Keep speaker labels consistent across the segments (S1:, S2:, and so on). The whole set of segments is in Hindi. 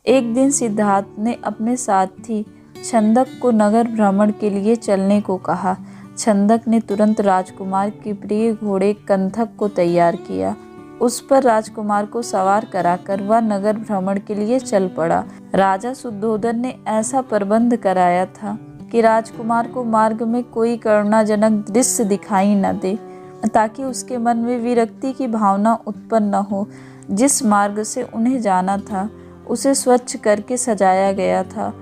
S1: एक दिन सिद्धार्थ ने अपने साथी छंदक को नगर भ्रमण के लिए चलने को कहा। छंदक ने तुरंत राजकुमार के प्रिय घोड़े कंथक को तैयार किया। उस पर राजकुमार को सवार कराकर वह नगर भ्रमण के लिए चल पड़ा। राजा शुद्धोधन ने ऐसा प्रबंध कराया था कि राजकुमार को मार्ग में कोई करुणाजनक दृश्य दिखाई न दे, ताकि उसके मन में विरक्ति की भावना उत्पन्न न हो। जिस मार्ग से उन्हें जाना था उसे स्वच्छ करके सजाया गया था।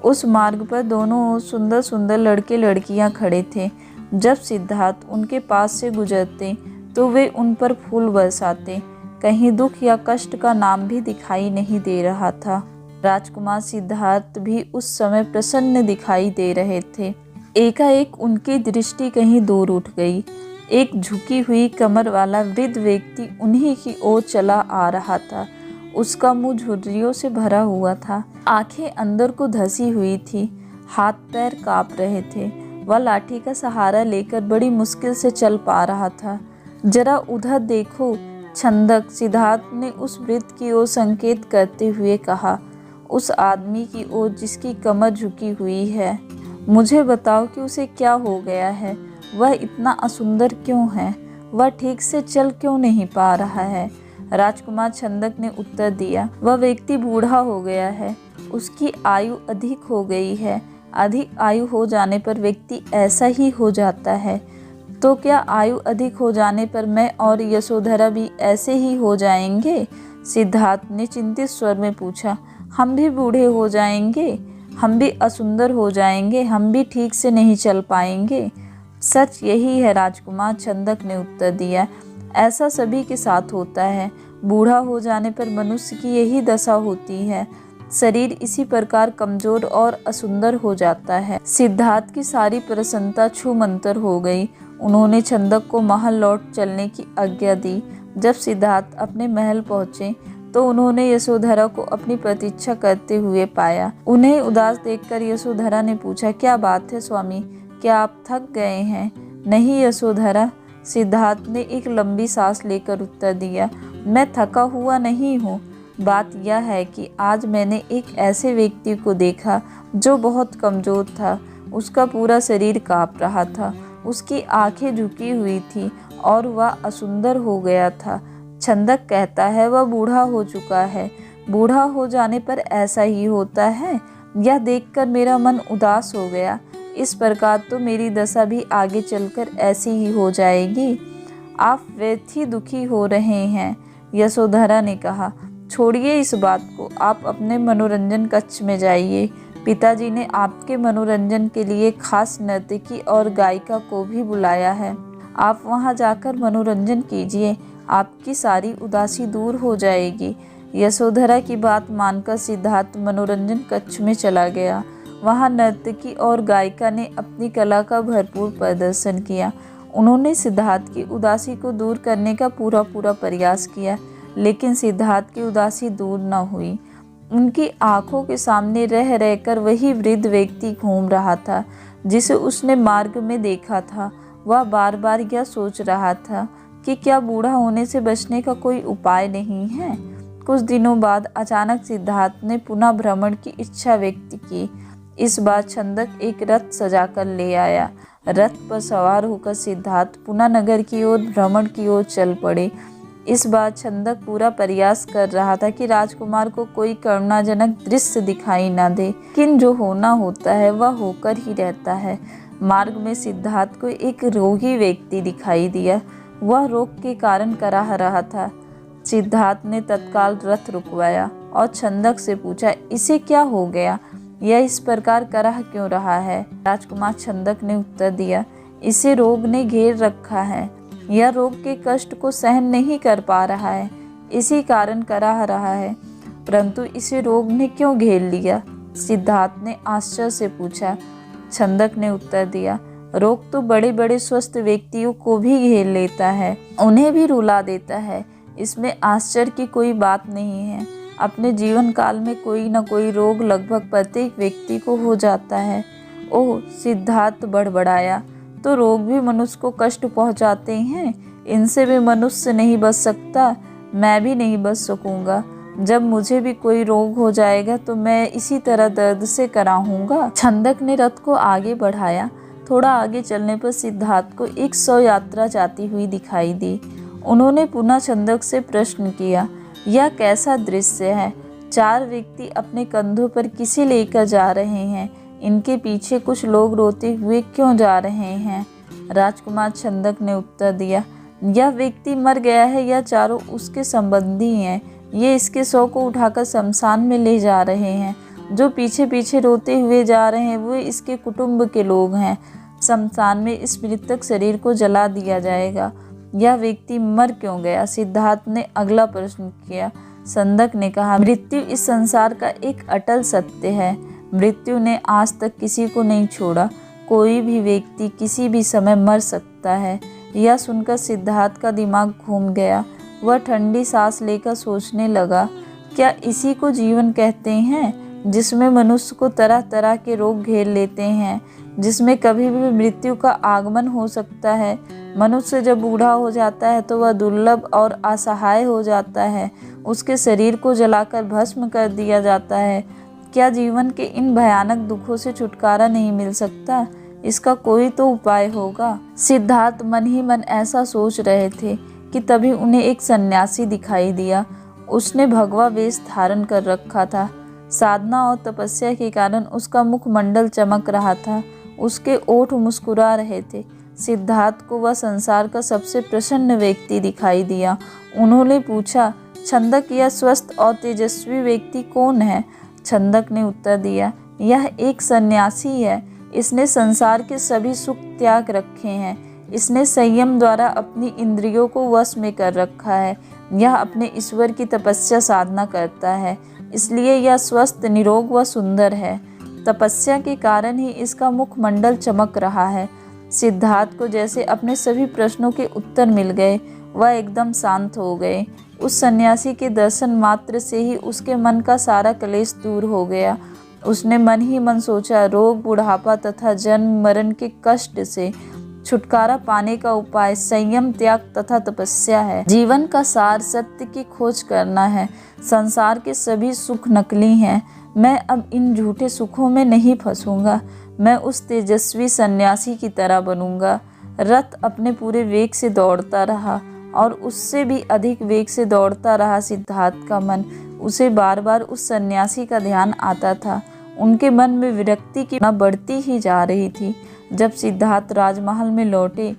S1: उस मार्ग पर दोनों ओर सुंदर सुंदर लड़के लड़कियां खड़े थे। जब सिद्धार्थ उनके पास से गुजरते तो वे उन पर फूल बरसाते। कहीं दुख या कष्ट का नाम भी दिखाई नहीं दे रहा था। राजकुमार सिद्धार्थ भी उस समय प्रसन्न दिखाई दे रहे थे। एकाएक उनकी दृष्टि कहीं दूर उठ गई। एक झुकी हुई कमर वाला वृद्ध व्यक्ति उन्हीं की ओर चला आ रहा था। उसका मुंह झुर्रियों से भरा हुआ था, आंखें अंदर को धसी हुई थी, हाथ पैर कांप रहे थे। वह लाठी का सहारा लेकर बड़ी मुश्किल से चल पा रहा था। जरा उधर देखो, छंदक, सिद्धार्थ ने उस वृद्ध की ओर संकेत करते हुए कहा, उस आदमी की ओर जिसकी कमर झुकी हुई है। मुझे बताओ कि उसे क्या हो गया है, वह इतना असुंदर क्यों है, वह ठीक से चल क्यों नहीं पा रहा है। राजकुमार छंदक ने उत्तर दिया, वह व्यक्ति बूढ़ा हो गया है, उसकी आयु अधिक हो गई है। अधिक आयु हो जाने पर व्यक्ति ऐसा ही हो जाता है। तो क्या आयु अधिक हो जाने पर मैं और यशोधरा भी ऐसे ही हो जाएंगे? सिद्धार्थ ने चिंतित स्वर में पूछा। हम भी बूढ़े हो जाएंगे, हम भी असुंदर हो जाएंगे, हम भी ठीक से नहीं चल पाएंगे। सच यही है राजकुमार, छंदक ने उत्तर दिया। ऐसा सभी के साथ होता है। बूढ़ा हो जाने पर मनुष्य की यही दशा होती है। शरीर इसी प्रकार कमजोर और असुंदर हो जाता है। सिद्धार्थ की सारी प्रसन्नता छूमंतर हो गई। उन्होंने छंदक को महल लौट चलने की आज्ञा दी। जब सिद्धार्थ अपने महल पहुंचे तो उन्होंने यशोधरा को अपनी प्रतीक्षा करते हुए पाया। उन्हें उदास देखकर यशोधरा ने पूछा, क्या बात है स्वामी, क्या आप थक गए हैं? नहीं यशोधरा, सिद्धार्थ ने एक लंबी सांस लेकर उत्तर दिया, मैं थका हुआ नहीं हूँ। बात यह है कि आज मैंने एक ऐसे व्यक्ति को देखा जो बहुत कमज़ोर था। उसका पूरा शरीर काँप रहा था, उसकी आंखें झुकी हुई थी और वह असुंदर हो गया था। छंदक कहता है वह बूढ़ा हो चुका है। बूढ़ा हो जाने पर ऐसा ही होता है। यह देखकर मेरा मन उदास हो गया। इस प्रकार तो मेरी दशा भी आगे चलकर ऐसी ही हो जाएगी। आप व्यर्थ ही दुखी हो रहे हैं, यशोधरा ने कहा। छोड़िए इस बात को, आप अपने मनोरंजन कक्ष में जाइए। पिताजी ने आपके मनोरंजन के लिए खास नर्तकी और गायिका को भी बुलाया है। आप वहां जाकर मनोरंजन कीजिए, आपकी सारी उदासी दूर हो जाएगी। यशोधरा की बात मानकर सिद्धार्थ मनोरंजन कक्ष में चला गया। वहाँ नर्तकी और गायिका ने अपनी कला का भरपूर प्रदर्शन किया। उन्होंने सिद्धार्थ की उदासी को दूर करने का पूरा प्रयास किया, लेकिन सिद्धार्थ की उदासी दूर न हुई। उनकी आंखों के सामने रह रहकर वही वृद्ध व्यक्ति घूम रहा था जिसे उसने मार्ग में देखा था। वह बार बार यह सोच रहा था कि क्या बूढ़ा होने से बचने का कोई उपाय नहीं है। कुछ दिनों बाद अचानक सिद्धार्थ ने पुनः भ्रमण की इच्छा व्यक्त की। इस बार छंदक एक रथ सजाकर ले आया। रथ पर सवार होकर सिद्धार्थ पुनः नगर की ओर भ्रमण की ओर चल पड़े। इस बार छंदक पूरा प्रयास कर रहा था कि राजकुमार को कोई करुणाजनक दृश्य दिखाई न दे, लेकिन जो होना होता है वह होकर ही रहता है। मार्ग में सिद्धार्थ को एक रोगी व्यक्ति दिखाई दिया। वह रोग के कारण कराह रहा था। सिद्धार्थ ने तत्काल रथ रुकवाया और छंदक से पूछा, इसे क्या हो गया, यह इस प्रकार कराह क्यों रहा है? राजकुमार छंदक ने उत्तर दिया, इसे रोग ने घेर रखा है। यह रोग के कष्ट को सहन नहीं कर पा रहा है, इसी कारण कराह रहा है। परंतु इसे रोग ने क्यों घेर लिया? सिद्धार्थ ने आश्चर्य से पूछा। छंदक ने उत्तर दिया, रोग तो बड़े बड़े स्वस्थ व्यक्तियों को भी घेर लेता है, उन्हें भी रुला देता है। इसमें आश्चर्य की कोई बात नहीं है। अपने जीवन काल में कोई न कोई रोग लगभग प्रत्येक व्यक्ति को हो जाता है। ओह, सिद्धार्थ बड़बड़ाया, तो रोग भी मनुष्य को कष्ट पहुंचाते हैं, इनसे भी मनुष्य नहीं बच सकता, मैं भी नहीं बच सकूंगा। जब मुझे भी कोई रोग हो जाएगा तो मैं इसी तरह दर्द से कराहूँगा। छंदक ने रथ को आगे बढ़ाया। थोड़ा आगे चलने पर सिद्धार्थ को एक शव यात्रा जाती हुई दिखाई दी। उन्होंने पुनः छंदक से प्रश्न किया, यह कैसा दृश्य है? 4 व्यक्ति अपने कंधों पर किसे लेकर जा रहे हैं? इनके पीछे कुछ लोग रोते हुए क्यों जा रहे हैं? राजकुमार छंदक ने उत्तर दिया, यह व्यक्ति मर गया है, यह चारों उसके संबंधी हैं। ये इसके शव को उठाकर शमशान में ले जा रहे हैं। जो पीछे पीछे रोते हुए जा रहे हैं वो इसके कुटुंब के लोग हैं। शमशान में इस मृतक शरीर को जला दिया जाएगा। यह व्यक्ति मर क्यों गया? सिद्धार्थ ने अगला प्रश्न किया। छंदक ने कहा, मृत्यु इस संसार का एक अटल सत्य है। मृत्यु ने आज तक किसी को नहीं छोड़ा। कोई भी व्यक्ति किसी भी समय मर सकता है। यह सुनकर सिद्धार्थ का दिमाग घूम गया। वह ठंडी सांस लेकर सोचने लगा, क्या इसी को जीवन कहते हैं, जिसमें मनुष्य को तरह तरह के रोग घेर लेते हैं, जिसमें कभी भी मृत्यु का आगमन हो सकता है। मनुष्य जब बूढ़ा हो जाता है तो वह दुर्लभ और असहाय हो जाता है। उसके शरीर को जलाकर भस्म कर दिया जाता है। क्या जीवन के इन भयानक दुखों से छुटकारा नहीं मिल सकता? इसका कोई तो उपाय होगा। सिद्धार्थ मन ही मन ऐसा सोच रहे थे कि तभी उन्हें एक सन्यासी दिखाई दिया। उसने भगवा वेश धारण कर रखा था। साधना और तपस्या के कारण उसका मुखमंडल चमक रहा था। उसके ओठ मुस्कुरा रहे थे। सिद्धार्थ को वह संसार का सबसे प्रसन्न व्यक्ति दिखाई दिया। उन्होंने पूछा, छंदक, यह स्वस्थ और तेजस्वी व्यक्ति कौन है? छंदक ने उत्तर दिया, यह एक सन्यासी है। इसने संसार के सभी सुख त्याग रखे हैं। इसने संयम द्वारा अपनी इंद्रियों को वश में कर रखा है। यह अपने ईश्वर की तपस्या साधना करता है, इसलिए यह स्वस्थ, निरोग व सुंदर है। तपस्या के कारण ही इसका मुखमंडल चमक रहा है। सिद्धार्थ को जैसे अपने सभी प्रश्नों के उत्तर मिल गए। वह एकदम शांत हो गए। उस सन्यासी के दर्शन मात्र से ही उसके मन का सारा क्लेश दूर हो गया। उसने मन ही मन सोचा, रोग, बुढ़ापा तथा जन्म मरण के कष्ट से छुटकारा पाने का उपाय संयम, त्याग तथा तपस्या है। जीवन का सार सत्य की खोज करना है। संसार के सभी सुख नकली हैं। मैं अब इन झूठे सुखों में नहीं फंसूंगा। मैं उस तेजस्वी सन्यासी की तरह बनूंगा। रथ अपने पूरे वेग से दौड़ता रहा और उससे भी अधिक वेग से दौड़ता रहा सिद्धार्थ का मन। उसे बार बार उस सन्यासी का ध्यान आता था। उनके मन में विरक्ति की बढ़ती ही जा रही थी। जब सिद्धार्थ राजमहल में लौटे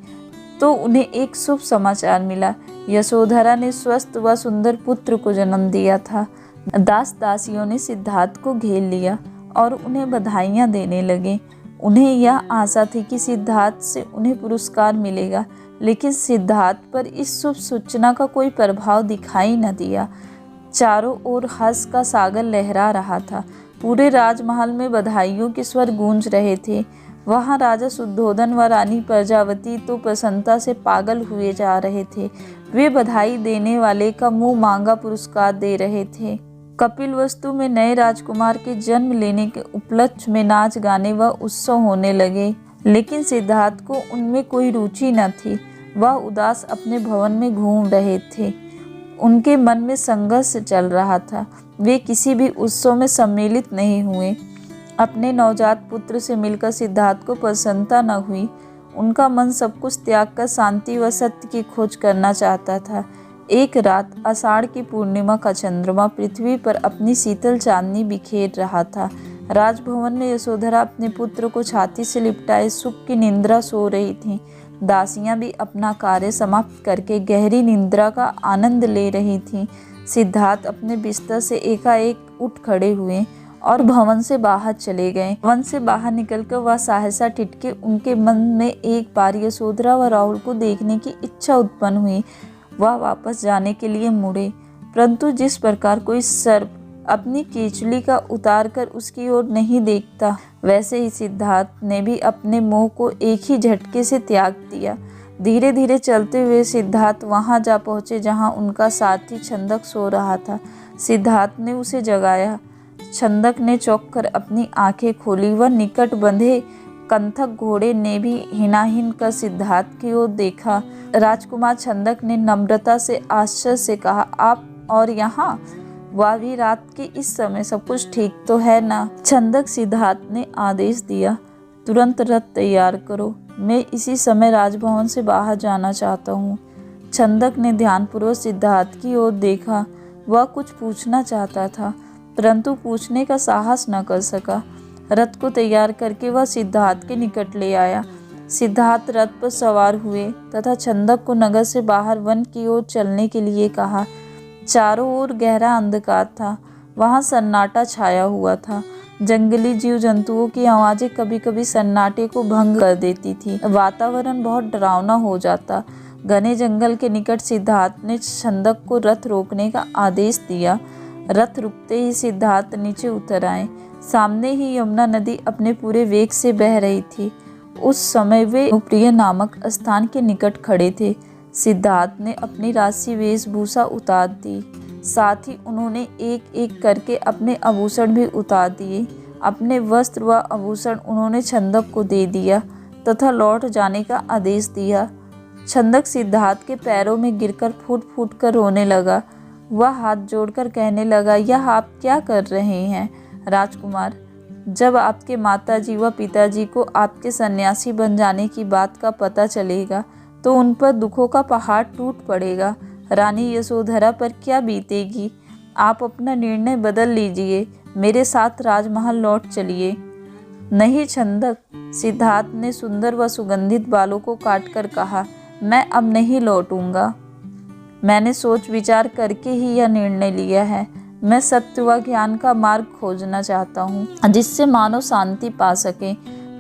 S1: तो उन्हें एक शुभ समाचार मिला। यशोधरा ने स्वस्थ व सुंदर पुत्र को जन्म दिया था। दास दासियों ने सिद्धार्थ को घेर लिया और उन्हें बधाइयाँ देने लगे। उन्हें यह आशा थी कि सिद्धार्थ से उन्हें पुरस्कार मिलेगा, लेकिन सिद्धार्थ पर इस शुभ सूचना का कोई प्रभाव दिखाई न दिया। चारों ओर हर्ष का सागर लहरा रहा था। पूरे राजमहल में बधाइयों के स्वर गूंज रहे थे। वहाँ राजा शुद्धोधन व रानी प्रजावती तो प्रसन्नता से पागल हुए जा रहे थे। वे बधाई देने वाले का मुंह मांगा पुरस्कार दे रहे थे। कपिलवस्तु में नए राजकुमार के जन्म लेने के उपलक्ष्य में नाच गाने व उत्सव होने लगे, लेकिन सिद्धार्थ को उनमें कोई रुचि न थी। वह उदास अपने भवन में घूम रहे थे। उनके मन में संघर्ष चल रहा था। वे किसी भी उत्सव में सम्मिलित नहीं हुए। अपने नवजात पुत्र से मिलकर सिद्धार्थ को प्रसन्नता न हुई। उनका मन सब कुछ त्याग कर शांति व सत्य की खोज करना चाहता था। एक रात आषाढ़ की पूर्णिमा का चंद्रमा पृथ्वी पर अपनी शीतल चांदनी बिखेर रहा था। राजभवन में यशोधरा अपने पुत्र को छाती से लिपटाए सुख की निंद्रा सो रही थीं। दासियां भी अपना कार्य समाप्त करके गहरी निंद्रा का आनंद ले रही थीं। सिद्धार्थ अपने बिस्तर से एकाएक उठ खड़े हुए और भवन से बाहर चले गए। भवन से बाहर निकलकर वह सहसा ठिठके। उनके मन में एक बार यशोधरा व राहुल को देखने की इच्छा उत्पन्न हुई। वह वापस जाने के लिए मुड़े, परंतु जिस प्रकार कोई सर्प अपनी केचुली का उतार कर उसकी ओर नहीं देखता, वैसे ही सिद्धार्थ ने भी अपने मोह को एक ही झटके से त्याग दिया। धीरे धीरे चलते हुए सिद्धार्थ वहां जा पहुंचे जहां उनका साथी छंदक सो रहा था। सिद्धार्थ ने उसे जगाया। छंदक ने चौंक कर अपनी आंखें खोली। वह निकट बंधे कंथक घोड़े ने भी हिनाहिन कर सिद्धार्थ की ओर देखा। राजकुमार छंदक ने नम्रता से आश्चर्य से कहा, आप और यहाँ? वह भी रात के इस समय सब कुछ ठीक तो है ना? छंदक सिद्धार्थ ने आदेश दिया, तुरंत रथ तैयार करो, मैं इसी समय राजभवन से बाहर जाना चाहता हूँ। छंदक ने ध्यानपूर्वक सिद्धार्थ की ओर देखा। वह कुछ पूछना चाहता था, परंतु पूछने का साहस न कर सका। रथ को तैयार करके वह सिद्धार्थ के निकट ले आया। सिद्धार्थ रथ पर सवार हुए तथा छंदक को नगर से बाहर वन की ओर चलने के लिए कहा। चारों ओर गहरा अंधकार था। वहाँ सन्नाटा छाया हुआ था। जंगली जीव जंतुओं की आवाज़ें कभी कभी सन्नाटे को भंग कर देती थी। वातावरण बहुत डरावना हो जाता। घने जंगल के निकट सिद्धार्थ ने छंदक को रथ रोकने का आदेश दिया। रथ रुकते ही सिद्धार्थ नीचे उतर आए। सामने ही यमुना नदी अपने पूरे वेग से बह रही थी। उस समय वे प्रिय नामक स्थान के निकट खड़े थे। सिद्धार्थ ने अपनी राशि वेशभूषा उतार दी। साथ ही उन्होंने एक एक करके अपने आभूषण भी उतार दिए। अपने वस्त्र व आभूषण उन्होंने छंदक को दे दिया तथा लौट जाने का आदेश दिया। छंदक सिद्धार्थ के पैरों में गिरकर फूट फूट कर रोने लगा। वह हाथ जोड़कर कहने लगा, यह आप क्या कर रहे हैं राजकुमार? जब आपके माताजी व पिताजी को आपके सन्यासी बन जाने की बात का पता चलेगा तो उन पर दुखों का पहाड़ टूट पड़ेगा। रानी यशोधरा पर क्या बीतेगी? आप अपना निर्णय बदल लीजिए, मेरे साथ राजमहल लौट चलिए। नहीं छंदक, सिद्धार्थ ने सुंदर व सुगंधित बालों को काटकर कहा, मैं अब नहीं लौटूंगा। मैंने सोच विचार करके ही यह निर्णय लिया है। मैं सत्य व ज्ञान का मार्ग खोजना चाहता हूँ, जिससे मानव शांति पा सके।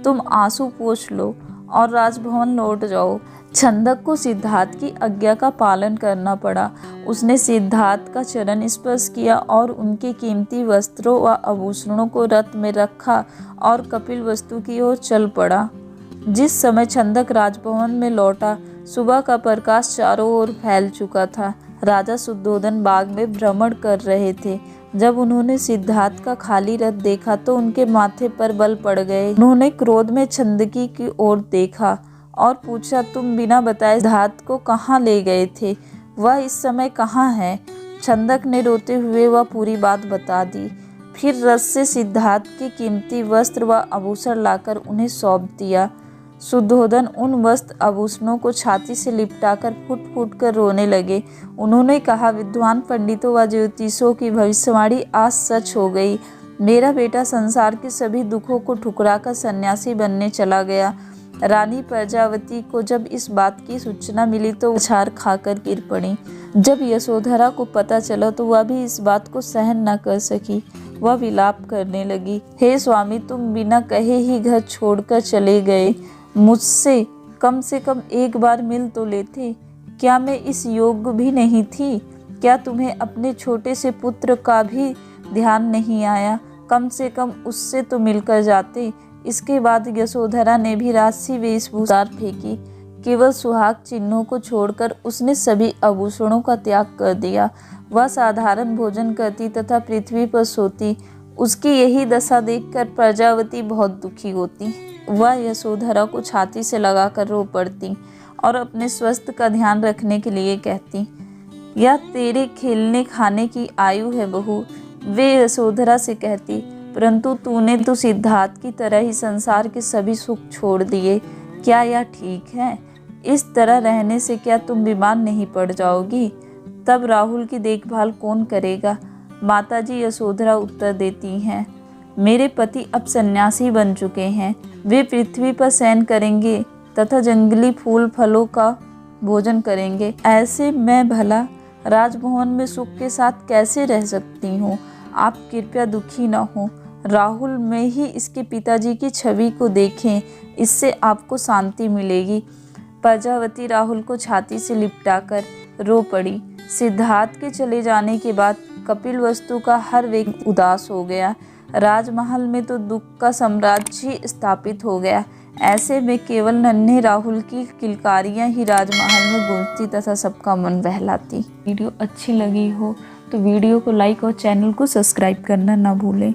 S1: तुम आंसू पोंछ लो और राजभवन लौट जाओ। छंदक को सिद्धार्थ की आज्ञा का पालन करना पड़ा। उसने सिद्धार्थ का चरण स्पर्श किया और उनके कीमती वस्त्रों व आभूषणों को रथ में रखा और कपिलवस्तु की ओर चल पड़ा। जिस समय छंदक राजभवन में लौटा, सुबह का प्रकाश चारों ओर फैल चुका था। राजा शुद्धोधन बाग में भ्रमण कर रहे थे। जब उन्होंने सिद्धार्थ का खाली रथ देखा तो उनके माथे पर बल पड़ गए। उन्होंने क्रोध में छंदकी की ओर देखा और पूछा, तुम बिना बताए सिद्धार्थ को कहाँ ले गए थे? वह इस समय कहाँ है? छंदक ने रोते हुए वह पूरी बात बता दी। फिर रथ से सिद्धार्थ के कीमती वस्त्र व आभूषण लाकर उन्हें सौंप दिया। शुद्धोधन उन वस्त्र आभूषणों को छाती से लिपटाकर फूट फूट कर रोने लगे। उन्होंने कहा, विद्वान पंडितों व ज्योतिषों की भविष्यवाणी आज सच हो गई। मेरा बेटा संसार के सभी दुखों को ठुकराकर सन्यासी बनने चला गया। रानी प्रजावती को जब इस बात की सूचना मिली तो उछाल खाकर गिर पड़ी। जब यशोधरा को पता चला तो वह भी इस बात को सहन न कर सकी। वह विलाप करने लगी, हे स्वामी, तुम बिना कहे ही घर छोड़कर चले गए। मुझसे कम से कम एक बार मिल तो लेते। क्या मैं इस योग्य भी नहीं थी? क्या तुम्हें अपने छोटे से पुत्र का भी ध्यान नहीं आया? कम से कम उससे तो मिलकर जाते। इसके बाद यशोधरा ने भी राशि वेशभूषा फेंकी। केवल सुहाग चिन्हों को छोड़कर उसने सभी आभूषणों का त्याग कर दिया। वह साधारण भोजन करती तथा पृथ्वी पर सोती। उसकी यही दशा देखकर प्रजावती बहुत दुखी होती। वह यशोधरा को छाती से लगाकर रो पड़ती और अपने स्वास्थ्य का ध्यान रखने के लिए कहती, यह तेरे खेलने खाने की आयु है बहू। वे यशोधरा से कहती, परंतु तूने तो सिद्धार्थ की तरह ही संसार के सभी सुख छोड़ दिए। क्या यह ठीक है? इस तरह रहने से क्या तुम बीमार नहीं पड़ जाओगी? तब राहुल की देखभाल कौन करेगा? माताजी यशोधरा उत्तर देती हैं, मेरे पति अब सन्यासी बन चुके हैं। वे पृथ्वी पर शयन करेंगे तथा जंगली फूल फलों का भोजन करेंगे। ऐसे मैं भला राजभवन में सुख के साथ कैसे रह सकती हूँ? आप कृपया दुखी न हो। राहुल में ही इसके पिताजी की छवि को देखें, इससे आपको शांति मिलेगी। प्रजावती राहुल को छाती से लिपटाकर रो पड़ी। सिद्धार्थ के चले जाने के बाद कपिलवस्तु का हर व्यक्ति उदास हो गया। राजमहल में तो दुख का साम्राज्य स्थापित हो गया। ऐसे में केवल नन्हे राहुल की किलकारियां ही राजमहल में गूंजती तथा सबका मन बहलाती। वीडियो अच्छी लगी हो तो वीडियो को लाइक और चैनल को सब्सक्राइब करना ना भूलें।